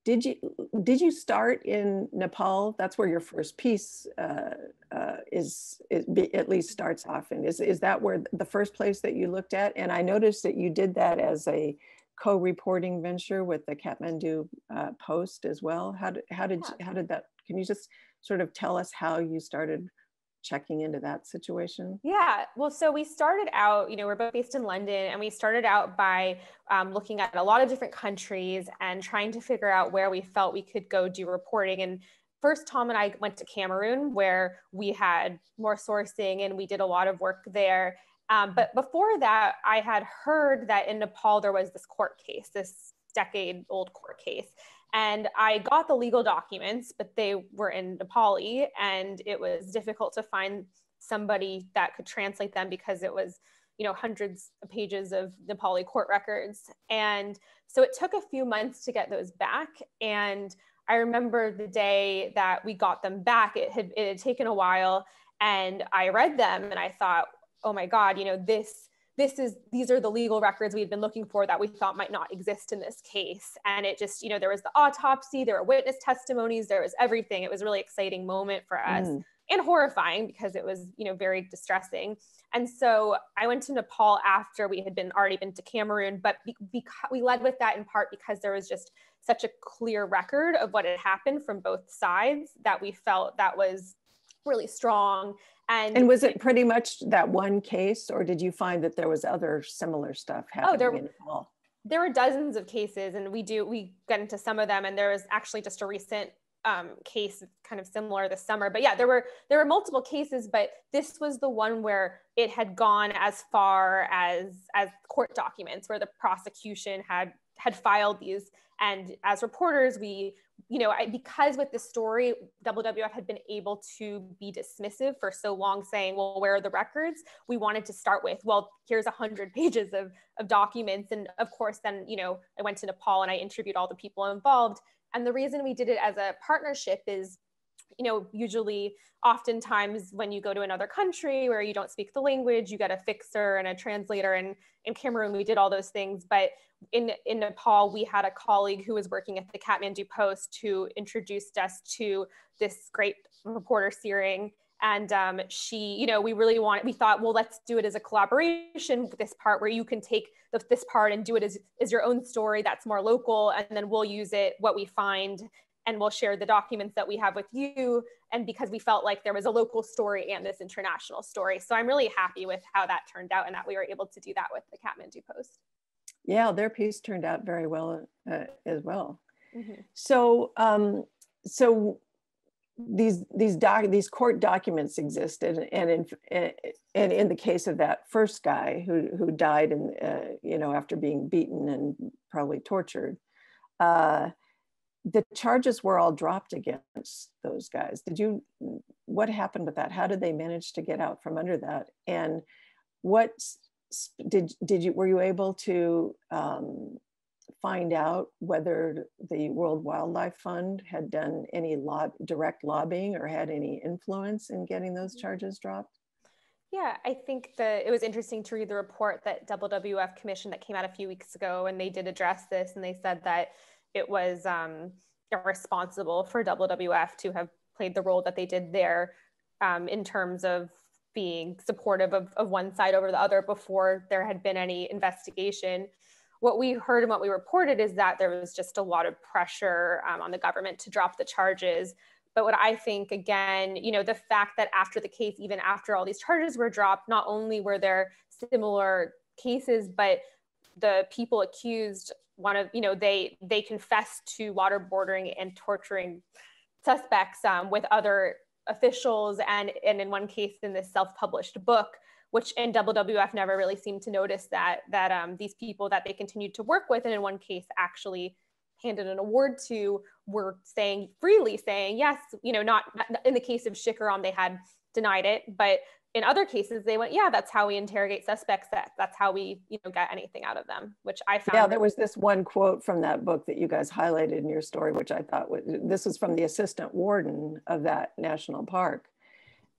did you start in Nepal? That's where your first piece at least starts off in. Is that where the first place that you looked at? And I noticed that you did that as a co-reporting venture with the Kathmandu Post as well. How did that? Can you just sort of tell us how you started checking into that situation? Yeah, well, so we started out, we're both based in London, and we started out by looking at a lot of different countries and trying to figure out where we felt we could go do reporting. And first, Tom and I went to Cameroon, where we had more sourcing and we did a lot of work there. But before that, I had heard that in Nepal, there was this court case, this decade-old court case. And I got the legal documents, but they were in Nepali, and it was difficult to find somebody that could translate them because it was, hundreds of pages of Nepali court records. And so it took a few months to get those back. And I remember the day that we got them back, it had taken a while, and I read them and I thought, oh my God, these are the legal records we had been looking for that we thought might not exist in this case. And it just, there was the autopsy, there were witness testimonies, there was everything. It was a really exciting moment for us and horrifying because it was, very distressing. And so I went to Nepal after we had already been to Cameroon, but we led with that in part because there was just such a clear record of what had happened from both sides that we felt that was really strong. And was it pretty much that one case, or did you find that there was other similar stuff happening in Nepal? There were dozens of cases, and we get into some of them. And there was actually just a recent case kind of similar this summer. But yeah, there were multiple cases, but this was the one where it had gone as far as court documents, where the prosecution had filed these. And as reporters, because with the story, WWF had been able to be dismissive for so long, saying, well, where are the records? We wanted to start with, well, here's 100 pages of documents. And of course, then, I went to Nepal and I interviewed all the people involved. And the reason we did it as a partnership is, usually oftentimes when you go to another country where you don't speak the language, you get a fixer and a translator. And in Cameroon, we did all those things. But in Nepal, we had a colleague who was working at the Kathmandu Post who introduced us to this great reporter, Searing. And she, we thought, well, let's do it as a collaboration with this part where you can take this part and do it as your own story that's more local. And then we'll use what we find, and we'll share the documents that we have with you. And because we felt like there was a local story and this international story. So I'm really happy with how that turned out and that we were able to do that with the Kathmandu Post. Yeah, their piece turned out very well as well. Mm-hmm. So, these court documents existed, and in the case of that first guy who died after being beaten and probably tortured, the charges were all dropped against those guys. What happened with that? How did they manage to get out from under that? And were you able to find out whether the World Wildlife Fund had done any direct lobbying or had any influence in getting those charges dropped? Yeah, I think it was interesting to read the report that WWF commissioned that came out a few weeks ago, and they did address this, and they said that it was irresponsible for WWF to have played the role that they did there in terms of being supportive of one side over the other before there had been any investigation. What we heard and what we reported is that there was just a lot of pressure on the government to drop the charges. But what I think, again, the fact that after the case, even after all these charges were dropped, not only were there similar cases, but the people accused, they confessed to waterboarding and torturing suspects with other officials, and in one case in this self-published book, which in WWF never really seemed to notice that these people that they continued to work with, and in one case actually handed an award to, were freely saying yes, not in the case of Shikaram, they had denied it, but in other cases they went, yeah, that's how we interrogate suspects, that's how we get anything out of them, which I found. Yeah, there was this one quote from that book that you guys highlighted in your story, which I thought this was from the assistant warden of that national park,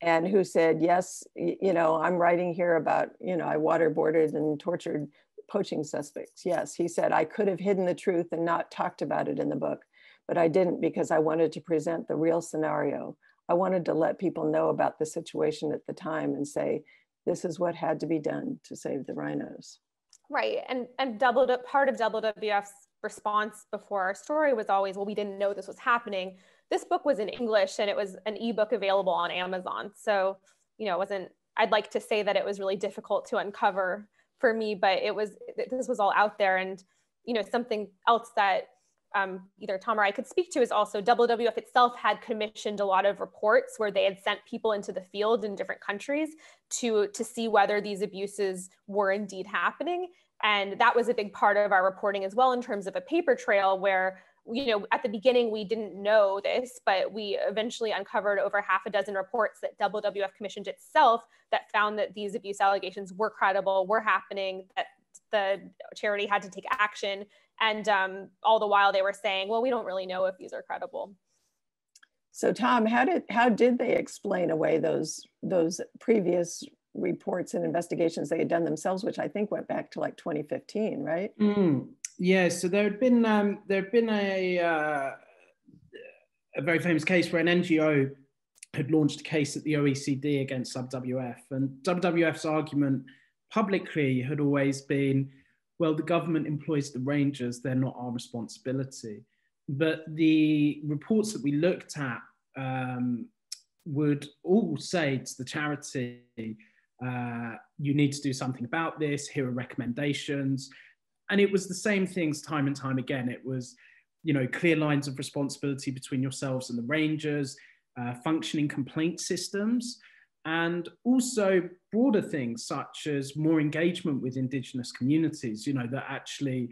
and who said, yes, I'm writing here about, I waterboarded and tortured poaching suspects. Yes, he said, I could have hidden the truth and not talked about it in the book, but I didn't because I wanted to present the real scenario. I wanted to let people know about the situation at the time and say, this is what had to be done to save the rhinos. Right, and part of WWF's response before our story was always, well, we didn't know this was happening. This book was in English and it was an ebook available on Amazon. So, it wasn't, I'd like to say that it was really difficult to uncover for me, but this was all out there. And, something else that either Tom or I could speak to is also WWF itself had commissioned a lot of reports where they had sent people into the field in different countries to see whether these abuses were indeed happening. And that was a big part of our reporting as well, in terms of a paper trail where, at the beginning we didn't know this, but we eventually uncovered over half a dozen reports that WWF commissioned itself that found that these abuse allegations were credible, were happening, that the charity had to take action. And all the while they were saying, well, we don't really know if these are credible. So Tom, how did they explain away those previous reports and investigations they had done themselves, which I think went back to like 2015, right? Yeah, so there had been a very famous case where an NGO had launched a case at the OECD against WWF, and WWF's argument publicly had always been, well, the government employs the rangers, they're not our responsibility. But the reports that we looked at would all say to the charity, you need to do something about this, here are recommendations. And it was the same things time and time again. It was, clear lines of responsibility between yourselves and the rangers, functioning complaint systems, and also broader things such as more engagement with Indigenous communities, that actually,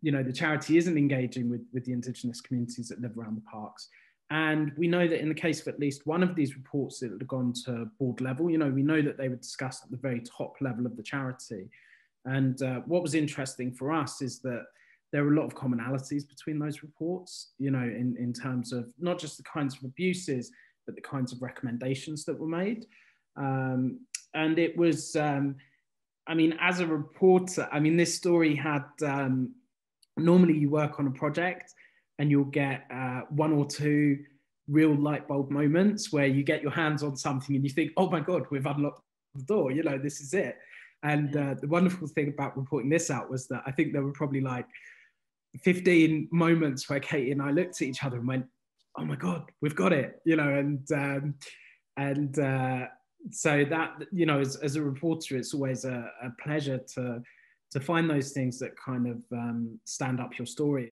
the charity isn't engaging with the Indigenous communities that live around the parks. And we know that in the case of at least one of these reports, it had gone to board level. We know that they were discussed at the very top level of the charity. And what was interesting for us is that there were a lot of commonalities between those reports, in terms of not just the kinds of abuses, but the kinds of recommendations that were made. And it was, as a reporter, this story had, normally you work on a project and you'll get one or two real light bulb moments where you get your hands on something and you think, oh my God, we've unlocked the door, this is it. And the wonderful thing about reporting this out was that I think there were probably like 15 moments where Katie and I looked at each other and went, oh my God, we've got it, so that, as a reporter, it's always a pleasure to find those things that kind of stand up your story.